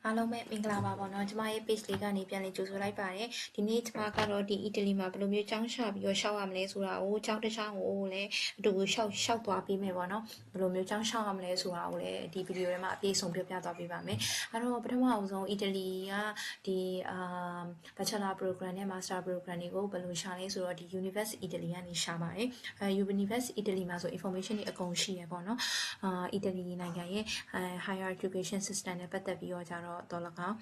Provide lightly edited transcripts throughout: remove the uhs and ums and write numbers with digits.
အားလုံးပဲမင်္ဂလာပါပေါ့နော်ကျမရဲ့ page လေးကနေပြန်လည်ကြိုဆိုလိုက်ပါတယ်ဒီနေ့ကျမကတော့ဒီအီတလီမှာဘယ်လိုမျိုးចောင်းချပြီးတော့ရှောက်ရမလဲဆိုတာကိုចောင်းတစ်ချောင်းကိုလည်းအတူရှောက်သွားပြီးမယ်ပေါ့နော်ဘယ်လိုမျိုးចောင်းရှောက်ရမလဲဆိုတာကိုလည်းဒီဗီဒီယိုထဲမှာအပြည့်အစုံပြောပြသွားပေးပါမယ်အဲ့တော့ပထမအောင်ဆုံးအီတလီကဒီbachelor program နဲ့ master program တွေကိုဘယ်လိုရှာလဲဆိုတော့ဒီ University Italy ကနေရှာပါတယ်University Italy မှာဆို information တွေအကုန်ရှိရပေါ့နော်အီတလီနိုင်ငံရဲ့higher education system နဲ့ပတ်သက်ပြီးတော့ကြတော့၎င်း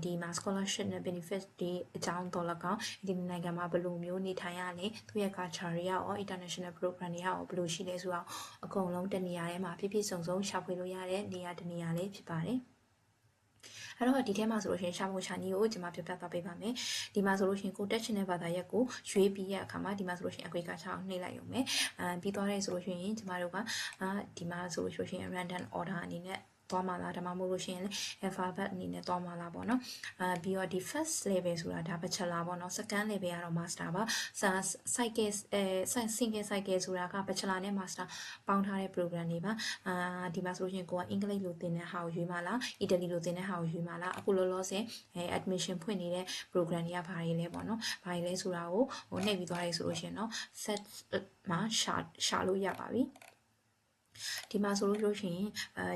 ဒီမှာ scholarship နဲ့ benefit တွေအကြောင်းတော့၎င်းဒီနိုင်ငံမှာဘယ်လိုမျိုးနေထိုင်ရလဲသူရဲ့ culture တွေရော international program တွေရောဘယ်လိုရှိလဲဆိုတော့အကုန်လုံးတနေရာထဲမှာပြည့်ပြည့်စုံစုံရှာဖွေလို့ရတဲ့နေရာတနေရာလေးဖြစ်ပါတယ်အဲ့တော့ဒီထဲမှာဆိုလို့ရှိရင်ရှာဖို့ရှာနည်းကိုကျွန်မပြပြသွားပေးပါမယ်ဒီမှာဆိုလို့ရှိရင်ကိုတက်ချင်တဲ့ဘာသာရပ်ကိုရွေးပြီးရအခါမှာဒီမှာဆိုလို့ရှိရင်အကွေကချအောင်နှိပ်လိုက်ရုံပဲပြီးသွားတယ်ဆိုလို့ရှိရင်ကျွန်မတို့ကဒီမှာဆိုလို့ရှိရင် random order အနေနဲ့သွားမှာလားဒါမှမဟုတ်လို့ရှိရင်လည်း alphabet အနေနဲ့သွားမှာလားပေါ့နော်ပြီးတော့ဒီ first level ဆိုတာဒါ bachelor ပေါ့နော် second level ကတော့ master ပါcycle single cycle ဆိုတာက bachelor နဲ့ master ပေါင်းထားတဲ့ program တွေပါဒီမှာဆိုလို့ရှိရင်ကိုကအင်္ဂလိပ်လိုသင်တဲ့ဟာကိုရွေးမှာလားအီတလီလိုသင်တဲ့ဟာကိုရွေးမှာလားအခုလောလောဆယ်admission ဖွင့်နေတဲ့ program တွေကဘာတွေလဲပေါ့နော်ဘာတွေလဲဆိုတာကိုနှိပ်ပြီးသွားရဲဆိုလို့ရှိရင်เนาะ set မှာရှာလို့ရပါပြီဒီမှာဆိုလို့ရှိရင်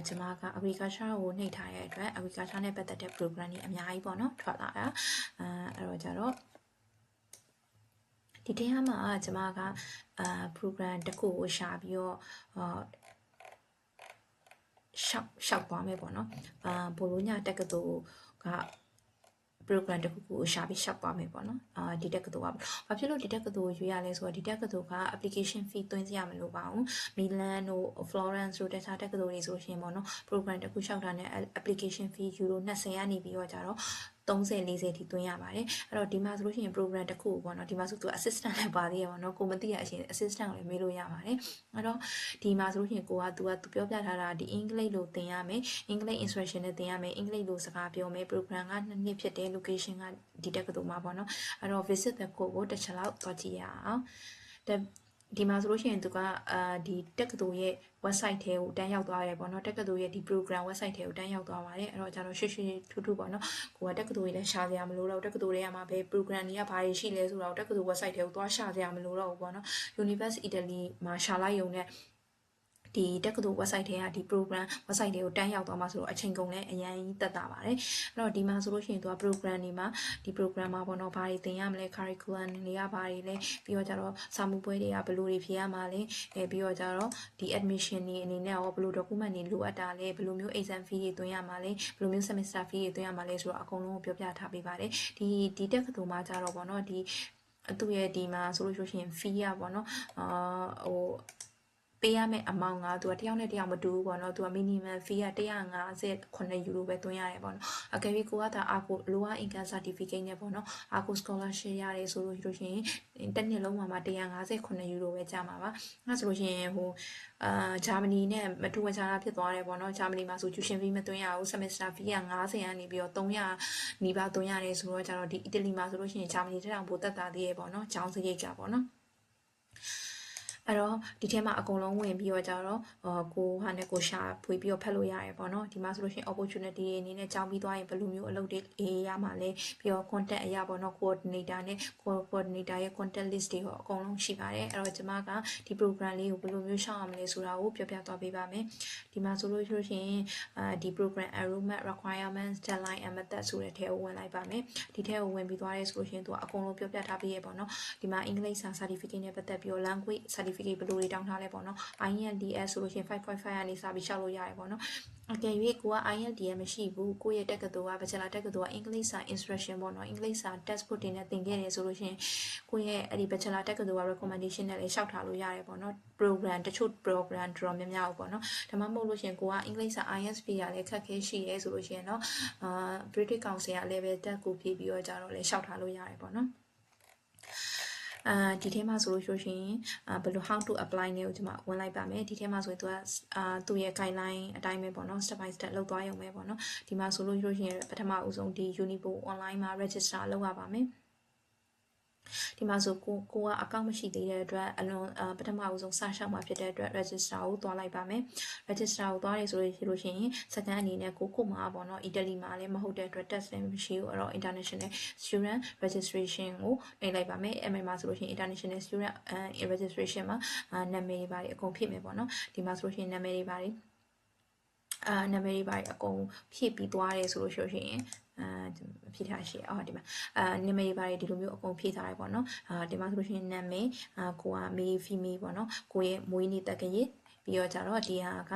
ကျွန်မက agriculture ကိုနှိပ်ထားတဲ့အတွက် agriculture နဲ့ပတ်သက်တဲ့ program တွေအများကြီးပေါ့နော်ထွက်လာတာအဲ့တော့ကြတော့ဒီတရားမှာကျွန်မကprogram တစ်ခုကိုရှာပြီးတော့ရှောက်သွားမယ်ပေါ့နော်ဘိုလိုညာတက္ကသိုလ်ကprogram တစ်ခုကိုရှာပြီးရှောက်သွားမယ်ပေါ့နော်ဒီတက္ကသိုလ်ကဘာဖြစ်လို့ဒီတက္ကသိုလ်ရွေးရလဲဆိုတော့ဒီတက္ကသိုလ်က application fee သွင်းစရာမလိုပါဘူးမီလန်တို့ Florence တို့တခြားတက္ကသိုလ်တွေဆိုရှင်ပေါ့နော် program တစ်ခုရှောက်တာနဲ့ application fee euro 20ကနေပြီးတော့ကြတော့30 40ထိသွင်းရပါတယ်အဲ့တော့ဒီမှာဆိုလို့ရှိရင် program တစ်ခုပေါ့နော်ဒီမှာဆိုသူ assistant လည်းပါသေးရပါတော့ကိုမသိရအရှင် assistant ကိုလည်းမေးလို့ရပါတယ်အဲ့တော့ဒီမှာဆိုလို့ရှိရင်ကိုကသူပြောပြထားတာဒီအင်္ဂလိပ်လိုသင်ရမယ်အင်္ဂလိပ် instruction နဲ့သင်ရမယ်အင်္ဂလိပ်လိုစကားပြောမယ် program က2နှစ်ဖြစ်တယ် location ကဒီတက္ကသိုလ်မှာပေါ့နော်အဲ့တော့ visit the code ကိုတစ်ချက်လောက်သွားကြည့်ရအောင်ဒီမှာဆိုလို့ရှိရင်သူကဒီတက္ကသိုလ်ရဲ့ website ထဲကိုတန်းရောက်သွားတယ်ပေါ့နော်တက္ကသိုလ်ရဲ့ဒီ program website ထဲကိုတန်းရောက်သွားပါတယ်အဲ့တော့ကျတော့ရှေ့ထူးထူးပေါ့နော်ကိုကတက္ကသိုလ်ကြီးလည်းရှာစရာမလိုတော့တက္ကသိုလ်တွေကမှာပဲ program တွေကဘာတွေရှိလဲဆိုတော့တက္ကသိုလ် website ထဲကိုသွားရှာစရာမလိုတော့ဘူးပေါ့နော် University Italy မှာရှာလိုက်ရုံနဲ့ဒီတက္ကသိုလ် website ထဲကဒီ program website တွေကိုတန်းရောက်သွားမှာဆိုတော့အချိန်ကုန်လည်းအရင်တက်တာပါတယ်အဲ့တော့ဒီမှာဆိုလို့ရှိရင်သူက program တွေမှာဒီ program မှာပေါ့နော်ဘာတွေသင်ရမလဲ curriculum တွေကဘာတွေလဲပြီးတော့ကျတော့စာမှုပွဲတွေကဘယ်လိုတွေဖြေရမှာလဲပြီးတော့ကျတော့ဒီ admission တွေအနေနဲ့ရောဘယ်လို document တွေလိုအပ်တာလဲဘယ်လိုမျိုး exam fee တွေသွင်းရမှာလဲဘယ်လိုမျိုး semester fee တွေသွင်းရမှာလဲဆိုတော့အကုန်လုံးကိုပြောပြထားပေးပါတယ်ဒီတက္ကသိုလ်မှာကျတော့ပေါ့နော်ဒီသူ့ရဲ့ဒီမှာဆိုလို့ရှိရင် fee ရပေါ့နော်ပေးရမယ့်အမောင်ကသူကတယောက်နဲ့တယောက်မတူဘူးပေါ့နော်သူက minimum fee က159 euro ပဲသွင်းရတယ်ပေါ့နော်အကယ်၍ကိုကဒါACO lower income certificate နဲ့ပေါ့နော်ACO scholarship ရတယ်ဆိုလို့ရှိရင်တစ်နှစ်လုံးမှာ159 euro ပဲကျမှာပါအဲ့ဆိုလို့ရှိရင်ဂျာမနီနဲ့မတူဝချာတာဖြစ်သွားတယ်ပေါ့နော်ဂျာမနီမှာဆို tuition fee မသွင်းရဘူး semester fee က90ကနေပြီးတော့300နီးပါးသွင်းရတယ်ဆိုတော့ကျတော့ဒီအီတလီမှာဆိုလို့ရှိရင်ဂျာမနီတက်အောင်ပိုတက်တာသေးရပေါ့နော်ကျောင်းစရိတ်ကပေါ့နော်အဲ့တော့ဒီထဲမှာအကုန်လုံးဝင်ပြီးတော့ကြတော့ကိုဟာနဲ့ကိုရှာဖွေပြီးတော့ဖတ်လို့ရတယ်ပေါ့နော်ဒီမှာဆိုလို့ရှိရင် opportunity တွေအနေနဲ့ကြောင်းပြီးသွားရင်ဘယ်လိုမျိုးအလုပ်တွေရမှာလဲပြီးတော့ contact အရာပေါ့နော် coordinator နဲ့ coordinator ရဲ့ contact list တွေရောအကုန်လုံးရှိပါတယ်အဲ့တော့ကျွန်မကဒီ program လေးကိုဘယ်လိုမျိုးရှောက်ရမလဲဆိုတာကိုပြောပြသွားပေးပါမယ်ဒီမှာဆိုလို့ရှိရင်ဒီ program enrollment requirements deadline and method ဆိုတဲ့ထဲကိုဝင်လိုက်ပါမယ်ဒီထဲကိုဝင်ပြီးသွားရဲဆိုလို့ရှိရင်သူကအကုန်လုံးပြောပြထားပြီးရပေါ့နော်ဒီမှာ English certificate နဲ့ပတ်သက်ပြီးတော့ language certificate ဘယ်လိုတွေတောင်းထားလဲပေါ့နော် IELTS ဆိုလို့ရှိရင် 5.5 ကနေစပြီးရှောက်လို့ရတယ်ပေါ့နော်အကယ်၍ကိုက IELTS မရှိဘူးကိုရဲ့တက္ကသိုလ်က bachelor တက္ကသိုလ်က English စာ instruction ပေါ့နော် English စာ textbook တွေနဲ့သင်ခဲ့တယ်ဆိုလို့ရှိရင်ကိုရဲ့အဲ့ဒီ bachelor တက္ကသိုလ်က recommendation နဲ့လည်းရှောက်ထားလို့ရတယ်ပေါ့နော် program တချို့ program တော်များများပေါ့နော်ဒါမှမဟုတ်လို့ရှိရင်ကိုက English စာ ISP ကလည်းခက်ခဲရှိရဲဆိုလို့ရှိရင်တော့British Council က level တက်ကိုဖြည့်ပြီးတော့ကြတော့လည်းရှောက်ထားလို့ရတယ်ပေါ့နော်ဒီထဲမှာဆိုလို့ရှိရင်ဘယ်လို how to apply နဲ့ကိုကျွန်မဝင်လိုက်ပါမယ်ဒီထဲမှာဆိုရင်သူကသူ့ရဲ့ guideline အတိုင်းပဲပေါ့နော် step by step လုပ်သွားရုံပဲပေါ့နော်ဒီမှာဆိုလို့ရှိရင်ပထမအဦးဆုံးဒီ Unibo online မှာ register လုပ်ရပါမယ် ဒီမှာဆိုကိုကအကောင့်မရှိသေးတဲ့အတွက်အလွန်ပထမအဆုံးစရှောက်မှာဖြစ်တဲ့အတွက် register ကိုသွားလိုက်ပါမယ် register ကိုသွားရဆိုလို့ရှိရင်စကန်အနေနဲ့ကိုမှာပေါ့နော် Italy မှာလည်းမဟုတ်တဲ့အတွက် test လည်းမရှိဘူးအဲ့တော့ international student registration ကိုနှိပ်လိုက်ပါမယ်အဲ့မှာဆိုလို့ရှိရင် international student registration မှာနာမည်တွေပါတယ်အကုန်ဖြည့်မယ်ပေါ့နော်ဒီမှာဆိုလို့ရှိရင်နာမည်တွေပါတယ်နာမည်တွေပါတယ်အကုန်ဖြည့်ပြီးသွားတယ်ဆိုလို့ရှိရင်ဖြည့်ထားရှိဒီမှာနာမည်တွေပါတယ်ဒီလိုမျိုးအကုန်ဖြည့်ထားရပေါ့နော်ဒီမှာဆိုလို့ရှိရင်နာမည်ကိုက male female ပေါ့နော်ကိုရဲ့မွေးနေ့တက္ကရာပြီးတော့ကြတော့ဒီဟာက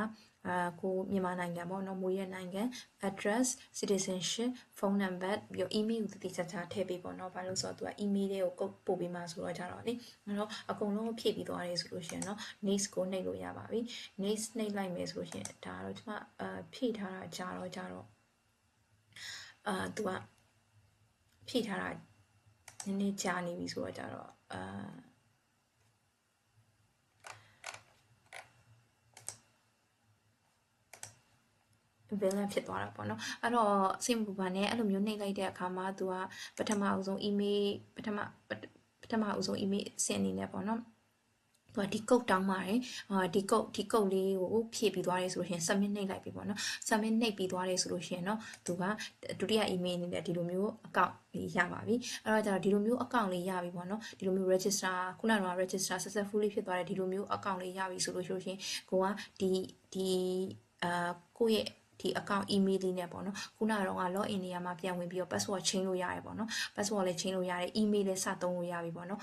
ကိုမြန်မာနိုင်ငံပေါ့နော်မွေးရနိုင်ငံ address citizenship phone number ပြီးတော့ email ကိုတိတိကျကျထည့်ပေးပေါ့နော်ဘာလို့ဆိုတော့သူက email လေးကိုပို့ပေးမှာဆိုတော့ကြတော့လေအဲ့တော့အကုန်လုံးဖြည့်ပြီးသွားတယ်ဆိုလို့ရှိရင်เนาะ next ကိုနှိပ်လို့ရပါပြီ next နှိပ်လိုက်မယ်ဆိုလို့ရှိရင်ဒါတော့ကျွန်မဖြည့်ထားတာကြတော့သူကဖြည့်ထားတာနည်းနည်းကြာနေပြီဆိုတော့ကြတော့villain ဖြစ်သွားတာပေါ့နော်အဲ့တော့စိတ်မပူပါနဲ့အဲ့လိုမျိုးနှိပ်လိုက်တဲ့အခါမှာသူကပထမအဆုံး email ပထမအဆုံး email စင်အနေနဲ့ပေါ့နော်ဒီကုတ်တောင်းပါတယ်ဒီကုတ်လေးကိုဖြည့်ပြီးသွားတယ်ဆိုလို့ရှိရင် submit နှိပ်လိုက်ပြီပေါ့နော် submit နှိပ်ပြီးသွားတယ်ဆိုလို့ရှိရင်တော့သူကဒုတိယ email အနေနဲ့ဒီလိုမျိုး account လေးရပါပြီအဲ့တော့ကျတော့ဒီလိုမျိုး account လေးရပြီပေါ့နော်ဒီလိုမျိုး register ခုနကတော့ register successfully ဖြစ်သွားတယ်ဒီလိုမျိုး account လေးရပြီဆိုလို့ရှိရင်ကိုကကိုယ့်ရဲ့ဒီ account email လေးနဲ့ပေါ့နော်ခုနကတော့ login နေရာမှာပြန်ဝင်ပြီးတော့ password change လို့ရတယ်ပေါ့နော် password လည်း change လို့ရတယ် email လည်းစသုံးလို့ရပြီပေါ့နော်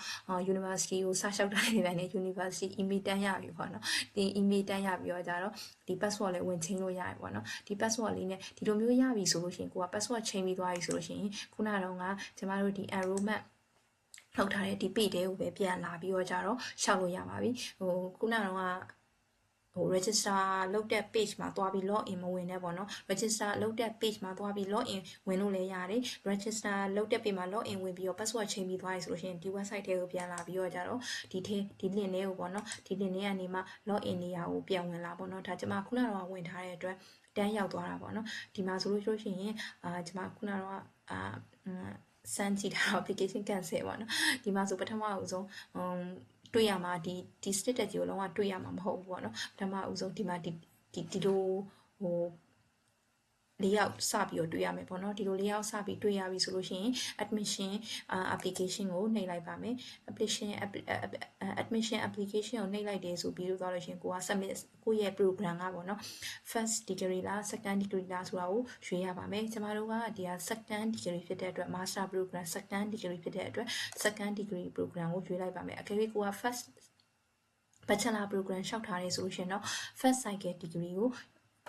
university ကိုစလျှောက်တာနေပဲနဲ့ university email တန်းရပြီပေါ့နော်ဒီ email တန်းရပြီးတော့ကြတော့ဒီ password လည်းဝင် change လို့ရတယ်ပေါ့နော်ဒီ password လေးနဲ့ဒီလိုမျိုးရပြီဆိုလို့ရှိရင်ကိုက password change ပြီးသွားပြီဆိုလို့ရှိရင်ခုနကတော့ကျမတို့ဒီ enrollment လောက်ထားတဲ့ဒီ page တွေကိုပဲပြန်လာပြီးတော့ကြတော့ရှောက်လို့ရပါပြီခုနကတော့register လုပ်တဲ့ page မှာသွားပြီး login မဝင်နဲ့ပေါ့နော် register လုပ်တဲ့ page မှာသွားပြီး login ဝင်လို့လည်းရတယ် register လုပ်တဲ့ page မှာ login ဝင်ပြီးတော့ password change ပြီးသွားပြီဆိုလို့ရှိရင်ဒီ website ထဲကိုပြန်လာပြီးတော့ကြတော့ဒီ link လေးကိုပေါ့နော်ဒီ link လေးကနေမှ login နေရာကိုပြန်ဝင်လာပေါ့နော်ဒါကျွန်မခုနကတော့ဝင်ထားတဲ့အတွက်တန်းရောက်သွားတာပေါ့နော်ဒီမှာဆိုလို့ရှိရင်ကျွန်မခုနကတော့စမ်းကြည့်တာ application cancel ပေါ့နော်ဒီမှာဆိုပထမအဆုံးတွေ့ရမှာဒီ status ကြီးကိုလုံးဝတွေ့ရမှာမဟုတ်ဘူးပေါ့နော်ပထမအဆုံးဒီမှာဒီလိုလေးယောက်စပြီးတော့တွေ့ရမယ်ပေါ့နော်ဒီလိုလေးယောက်စပြီးတွေ့ရပြီဆိုလို့ရှိရင် admission application ကိုနှိပ်လိုက်ပါမယ် admission application ကိုနှိပ်လိုက်တယ်ဆိုပြီးတော့သွားလို့ရှိရင်ကိုက submit ကိုရဲ့ program ကပေါ့နော် first degree လား second degree လားဆိုတာကိုရွေးရပါမယ်ကျမတို့ကဒီက second degree ဖြစ်တဲ့အတွက် master program second degree ဖြစ်တဲ့အတွက် second degree program ကိုရွေးလိုက်ပါမယ်အကယ်၍ကိုက first bachelor program ရှောက်ထားတယ်ဆိုလို့ရှိရင်တော့ first cycle degree ကို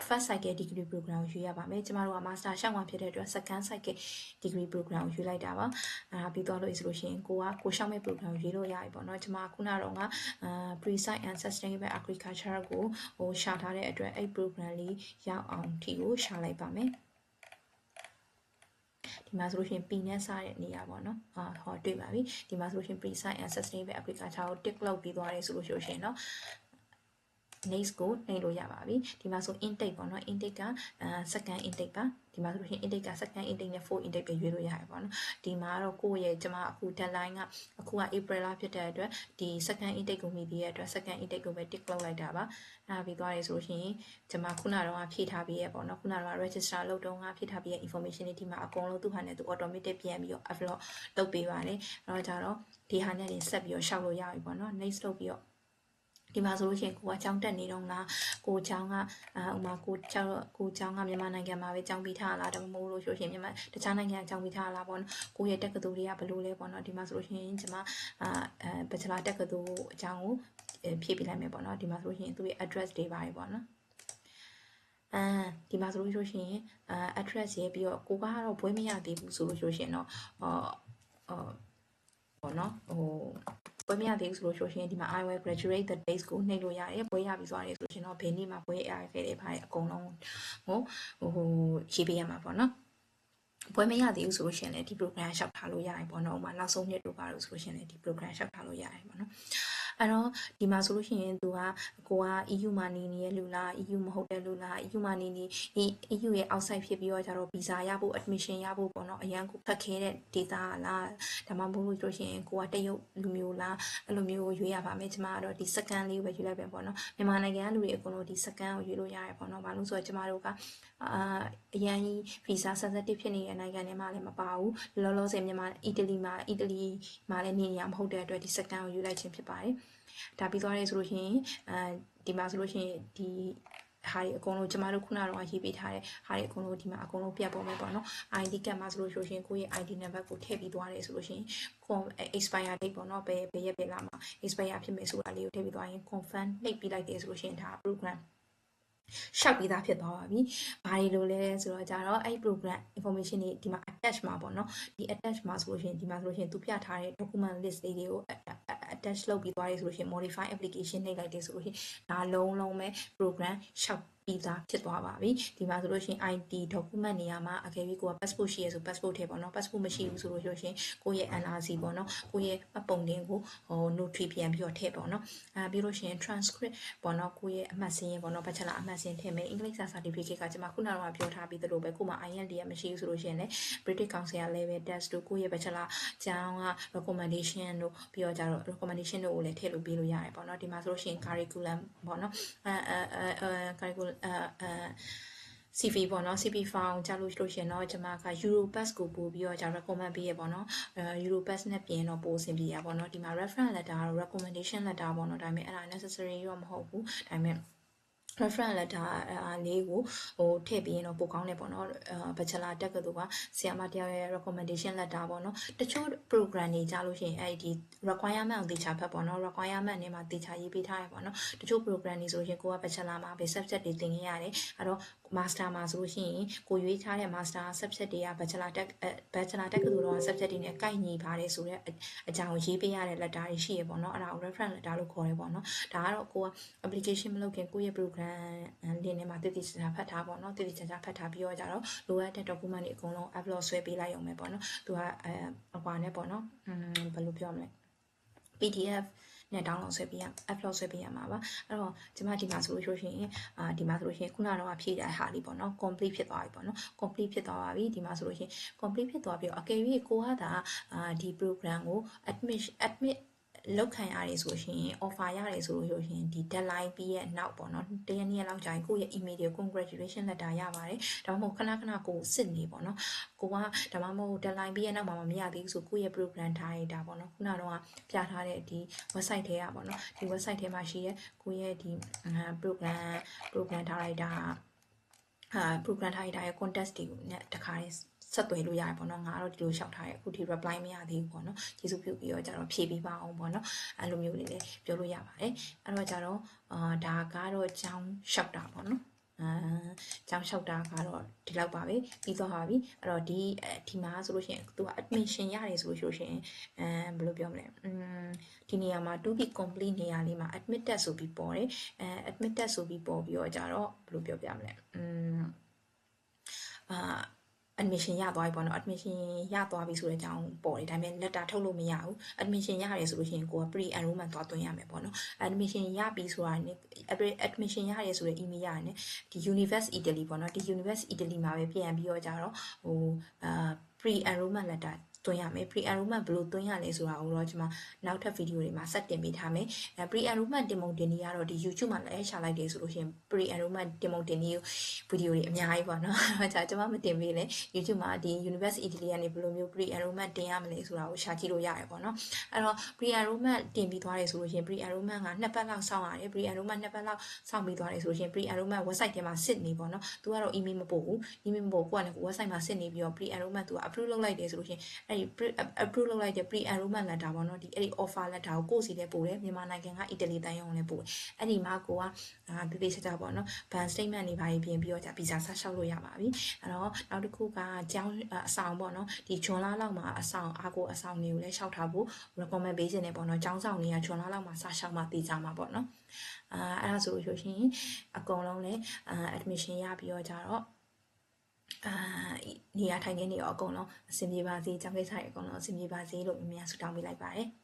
first cycle degree program ကိုရွေးရပါမယ်ကျမတို့က master ရှောက်မှဖြစ်တဲ့အတွက် second cycle degree program ကိုရွေးလိုက်တာပါပြီးတော့လို့ဆိုလို့ရှိရင်ကိုရှောက်မဲ့ program ကိုရွေးလို့ရပြီပေါ့နော်ကျမခုနကတော့precise and sustainable agriculture ကိုရှာထားတဲ့အတွက်အဲ့ program လေးရောက်အောင်ဒီကိုရှာလိုက်ပါမယ်ဒီမှာဆိုလို့ရှိရင် P နဲ့စတဲ့နေရာပေါ့နော်တွေ့ပါပြီဒီမှာဆိုလို့ရှိရင် precise and sustainable agriculture ကို tick လုပ်ပြီးသွားတယ်ဆိုလို့ရှိရင်เนาะnext ကိုနှိပ်လို့ရပါပြီဒီမှာဆို intake ပေါ့နော် intake ကsecond intake ပါဒီမှာဆိုလို့ရှိရင် intake က second intake နဲ့ fourth intake ပဲရွေးလို့ရတယ်ပေါ့နော်ဒီမှာတော့ကိုယ့်ရဲ့ကျွန်မအခု deadline ကအခုက April လဖြစ်တဲ့အတွက်ဒီ second intake ကိုမိပြီးတဲ့အတွက် second intake ကိုပဲ tick လုပ်လိုက်တာပါပြီးသွားတယ်ဆိုလို့ရှိရင်ကျွန်မခုနကတော့ဖြည့်ထားပြီးရပေါ့နော်ခုနကတော့ register လုပ်တော့ဖြည့်ထားပြီးရ information တွေဒီမှာအကုန်လုံးသူ့ဟာနဲ့သူ automatic ပြန်ပြီးတော့ upload လုပ်ပေးပါတယ်အဲ့တော့ကြတော့ဒီဟာနဲ့ဆက်ပြီးတော့ရှောက်လို့ရပြီပေါ့နော် next လုပ်ပြီးတော့ဒီမှာဆိုလို့ရှိရင်ကိုကကြောင်းတက်နေတော့လားကိုကြောင်းကဥမာကိုကြောင်းကမြန်မာနိုင်ငံမှာပဲကြောင်းပြီးထားလားဒါမှမဟုတ်လို့ဆိုရှင်မြန်မာတခြားနိုင်ငံကြောင်းပြီးထားလားပေါ့နော်ကိုရဲ့တက္ကသိုလ်တွေကဘယ်လိုလဲပေါ့နော်ဒီမှာဆိုလို့ရှိရင်ကျွန်မbachelor တက္ကသိုလ်အကြောင်းကိုဖြည့်ပေးလိုက်မယ်ပေါ့နော်ဒီမှာဆိုလို့ရှိရင်သူ့ရဲ့ address တွေပါတယ်ပေါ့နော်ဒီမှာဆိုလို့ရှိရင်address ရေးပြီးတော့ကိုကတော့ဘွဲမရသေးဘူးဆိုလို့ရှိရင်တော့ပေါ့နော်ဘွဲမရသေးဘူးဆိုလို့ရှိရင်ဒီမှာ I will graduate the dates ကိုနှိပ်လို့ရတယ်ဘွဲရပြီးသွားတယ်ဆိုရှင်တော့ဘယ်နေ့မှာဘွဲရခဲ့တယ်ပါတယ်အကုန်လုံးကိုရေးပေးရမှာပေါ့နော်ဘွဲမရသေးဘူးဆိုလို့ရှိရင်လည်းဒီ program ရှောက်ထားလို့ရတယ်ပေါ့နော်ဥပမာနောက်ဆုံးနှစ်တို့ပါလို့ဆိုလို့ရှိရင်လည်းဒီ program ရှောက်ထားလို့ရတယ်ပေါ့နော် အဲ့တော့ဒီမှာဆိုလို့ရှိရင်သူကကိုက EU မှာနေနေတဲ့လူလား EU မဟုတ်တဲ့လူလား EU မှာနေ EU ရဲ့ outside ဖြစ်ပြီးတော့ကျတော့ visa ရဖို့ admission ရဖို့ပေါ့နော်အရန်ကိုဖတ်ခဲတဲ့ data လားဒါမှမဟုတ်လို့ရှိရင်ကိုကတရုတ်လူမျိုးလားအဲ့လိုမျိုးရွေးရပါမယ်ကျမကတော့ဒီ second လေးပဲရွေးလိုက်ပဲပေါ့နော်မြန်မာနိုင်ငံကလူတွေအကုန်လုံးဒီ second ကိုရွေးလို့ရတယ်ပေါ့နော်ဘာလို့ဆိုတော့ကျမတို့ကအရန်ကြီး visa sensitive ဖြစ်နေတဲ့နိုင်ငံတွေမှာလည်းမပါဘူးလောလောဆယ်မြန်မာအီတလီမှာလည်းနေရမဟုတ်တဲ့အတွက်ဒီ second ကိုရွေးလိုက်ခြင်းဖြစ်ပါတယ်ဒါပြီးသွားတယ်ဆိုလို့ရှိရင်ဒီမှာဆိုလို့ရှိရင်ဒီဟာတွေအကုန်လုံးကျမတို့ခုနကတော့ရေးပေးထားတဲ့ဟာတွေအကုန်လုံးဒီမှာအကုန်လုံးပြတ်ပေါ်မယ်ပေါ့နော် ID ကတ်မှာဆိုလို့ရှိရင်ကိုယ့်ရဲ့ ID number ကိုထည့်ပြီးသွားတယ်ဆိုလို့ရှိရင် expire date ပေါ့နော်ဘယ်ရက်ပဲလာမှာ expire ဖြစ်မယ်ဆိုတာလေးကိုထည့်ပြီးသွားရင် confirm နှိပ်ပြီးလိုက်တယ်ဆိုလို့ရှိရင်ဒါ program ရှောက်ပြီးသားဖြစ်သွားပါပြီ။ဘာတွေလိုလဲဆိုတော့ကြတော့အဲ့ program information တွေဒီမှာ attach မှာပေါ့နော်။ဒီ attach မှာဆိုလို့ရှိရင်ဒီမှာဆိုလို့ရှိရင်သူပြထားတဲ့ document list တွေကို attach လုပ်ပြီးသွားတယ်ဆိုလို့ရှိရင် modify application နှိပ်လိုက်တယ်ဆိုလို့ရှိရင်ဒါလုံးပဲ program ရှောက်ပြီးသားဖြစ်သွားပါပြီဒီမှာဆိုလို့ရှိရင် ID document နေရာမှာအကယ်၍ကိုက passport ရှိရဆို passport ထည့်ပေါ့နော် passport မရှိဘူးဆိုလို့ရှိရင်ကိုယ့်ရဲ့ NRC ပေါ့နော်ကိုယ့်ရဲ့မှတ်ပုံတင်ကိုnotary ပြန်ပြီးတော့ထည့်ပေါ့နော်ပြီးလို့ရှိရင် transcript ပေါ့နော်ကိုယ့်ရဲ့အမှတ်စင်းပေါ့နော် bachelor အမှတ်စင်းထည့်မယ်အင်္ဂလိပ်စာ certificate ကကျွန်မခုနကတော့ပြောထားပြီးသလိုပဲကို့မှာ IELTS ရမရှိဘူးဆိုလို့ရှိရင်လည်း British Council level test တို့ကိုယ့်ရဲ့ bachelor ကျောင်းက recommendation တို့ပြီးတော့ကြတော့ recommendation တို့ကိုလည်းထည့်လို့ပေးလို့ရတယ်ပေါ့နော်ဒီမှာဆိုလို့ရှိရင် curriculum ပေါ့နော်curriculum CV ပေါ့နော် CV file ကြားလို့ရှင်တော့ကျွန်မက Europass ကိုပို့ပြီးတော့ကြာ recommend ပေးရပေါ့နော်Europass နဲ့ပြင်တော့ပို့အဆင်ပြေရပေါ့နော်ဒီမှာ reference letter ကတော့ recommendation letter ပေါ့နော်ဒါပေမဲ့အဲ့ဒါ necessary တော့မဟုတ်ဘူးဒါပေမဲ့reference letter လေးကိုထည့်ပြီးရင်တော့ပိုကောင်းတယ်ပေါ့နော်bachelor တက်ကတူကဆရာမတယောက်ရဲ့ recommendation letter ပေါ့နော်တချို့ program တွေကြားလို့ရှိရင်အဲ့ဒီ requirement ကိုတေချာဖတ်ပေါ့နော် requirement နဲ့မှာတေချာရေးပေးထားရပေါ့နော်တချို့ program တွေဆိုလို့ရှိရင်ကိုက bachelor မှာပဲ subject တွေသင်ခဲ့ရတယ်အဲ့တော့ master မှာဆိုလို့ရှိရင်ကိုရွေးထားတဲ့ master subject တွေက bachelor တက်ကတူတော့ subject တွေနဲ့ကိုက်ညီပါတယ်ဆိုတဲ့အကြောင်းရေးပေးရတဲ့ letter တွေရှိရပေါ့နော်အဲ့ဒါကို reference letter လို့ခေါ်ရပေါ့နော်ဒါကတော့ကိုက application မလုပ်ခင်ကိုယ့်ရဲ့ program လင်းထဲမှာတည်တည်ချာဖတ်ထားပေါ့နော်တည်တည်ချာဖတ်ထားပြီးတော့ကြတော့လိုအပ်တဲ့ document တွေအကုန်လုံး upload ဆွဲပေးလိုက်ရုံပဲပေါ့နော်သူကအကွာနဲ့ပေါ့နော်ဘယ်လိုပြောမလဲ PDF နဲ့ download ဆွဲပေးရ upload ဆွဲပေးရမှာပါအဲ့တော့ကျွန်မဒီမှာဆိုလို့ရှိရင်ဒီမှာဆိုလို့ရှိရင်ခုနကတော့ဖြည့်တဲ့ဟာလေးပေါ့နော် complete ဖြစ်သွားပြီပေါ့နော် complete ဖြစ်သွားပါပြီဒီမှာဆိုလို့ရှိရင် complete ဖြစ်သွားပြီးတော့အကယ်၍ကိုကဒါဒီ program ကို admit လောက်ခံရတယ်ဆိုရှင် offer ရတယ်ဆိုလို့ရှင်ဒီ deadline ပြီးရဲ့နောက်ပေါ့နော်တရက်နေ့လောက်ကြာရင်ကိုယ့်ရဲ့ email ကို congratulation letter ရပါတယ်ဒါမှမဟုတ်ခဏကိုစစ်နေပေါ့နော်ကိုကဒါမှမဟုတ် deadline ပြီးရဲ့နောက်မှာမရသေးဘူးဆိုကိုယ့်ရဲ့ program ထားရတာပေါ့နော်ခုနကတော့ပြထားတဲ့ဒီ website ထဲကပေါ့နော်ဒီ website ထဲမှာရှိရဲ့ကိုယ့်ရဲ့ဒီ program ထားလိုက်တာprogram ထားလိုက်တာရဲ့ context တွေနဲ့တခါဆက်သွယ်လို့ရတယ်ပေါ့နော်ငါကတော့ဒီလိုလျှောက်ထားတယ်အခုထိ reply မရသေးဘူးပေါ့နော်ကျေးဇူးပြုပြီးတော့ကြတော့ဖြည့်ပေးပါအောင်ပေါ့နော်အဲ့လိုမျိုးလေးလည်းပြောလို့ရပါတယ်အဲ့တော့ကြတော့ဒါကတော့ကျောင်းလျှောက်တာပေါ့နော်ကျောင်းလျှောက်တာကတော့ဒီလောက်ပါပဲပြီးသွားပါပြီအဲ့တော့ဒီမှာဆိုလို့ရှိရင်သူက admission ရတယ်ဆိုလို့ရှိရင်ဘယ်လိုပြောမလဲဒီနေရာမှာ to be complete နေရာလေးမှာ admitted ဆိုပြီးပေါ်တယ်admitted ဆိုပြီးပေါ်ပြီးတော့ကြတော့ဘယ်လိုပြောပြမလဲadmission ရသွားပြီပေါ့နော် admission ရသွားပြီဆိုတဲ့အကြောင်းပေါ်တယ်ဒါပေမဲ့ letter ထုတ်လို့မရဘူး admission ရတယ်ဆိုလို့ရှိရင်ကိုက pre enrollment သွားသွင်းရမယ်ပေါ့နော် admission ရပြီဆိုတာနဲ့ admission ရတယ်ဆိုတဲ့ email ရတယ်နဲ့ဒီ University Italy ပေါ့နော်ဒီ University Italy မှာပဲပြန်ပြီးတော့ကြတော့pre enrollment letter သွင်းရမယ် pre enrollment ဘယ်လိုသွင်းရလဲဆိုတာကိုတော့ကျွန်မနောက်ထပ်ဗီဒီယိုတွေမှာဆက်တင်ပေးထားမယ် pre enrollment တင်ပုံတင်နည်းကတော့ဒီ YouTube မှာလည်းရှာလိုက်တယ်ဆိုလို့ရှိရင် pre enrollment တင်ပုံတင်နည်းဗီဒီယိုတွေအများကြီးပေါ့နော်ကျွန်မမတင်ပေးလဲ YouTube မှာဒီ University Italy ကနေဘယ်လိုမျိုး pre enrollment တင်ရမလဲဆိုတာကိုရှာကြည့်လို့ရတယ်ပေါ့နော်အဲ့တော့ pre enrollment တင်ပြီးသွားတယ်ဆိုလို့ရှိရင် pre enrollment က2ပတ်လောက်စောင့်ရတယ် pre enrollment 2ပတ်လောက်စောင့်ပြီးသွားတယ်ဆိုလို့ရှိရင် pre enrollment website ထဲမှာစစ်နေပေါ့နော်သူကတော့ email မပို့ဘူး email မပို့ကိုကလည်း website မှာစစ်နေပြီးတော့ pre enrollment သူက approve လုပ်လိုက်တယ်ဆိုလို့ရှိရင်အဲ့ဒီ approve လုပ်လိုက်တဲ့ pre enrollment letter ပေါ့နော်ဒီအဲ့ဒီ offer letter ကိုစီလည်းပို့တယ်မြန်မာနိုင်ငံက Italy တန်ရုံလည်းပို့တယ်အဲ့ဒီမှာကိုကတိတိကျကျပေါ့နော် ban statement တွေပါပြင်ပြီးတော့ဗီဇာဆက်လျှောက်လို့ရပါပြီအဲ့တော့နောက်တစ်ခုကကျောင်းအဆောင်ပေါ့နော်ဒီဂျွန်လလောက်မှာအဆောင်အားကိုအဆောင်တွေကိုလည်းလျှောက်ထားဖို့ recommend ပေးခြင်းနဲ့ပေါ့နော်ကျောင်းဆောင်တွေကဂျွန်လလောက်မှာစလျှောက်မှတည်ကြမှာပေါ့နော်အဲ့ဒါဆိုလို့ရှိရင်အကုန်လုံးလည်းadmission ရပြီးတော့ကြတော့နေရာထိုင်ခင်းတွေရောအကုန်လုံးအဆင်ပြေပါစေကျောင်းကိစ္စတွေအကုန်လုံးအဆင်ပြေပါစေလို့မြင်မြင်ဆုတောင်းပေးလိုက်ပါတယ်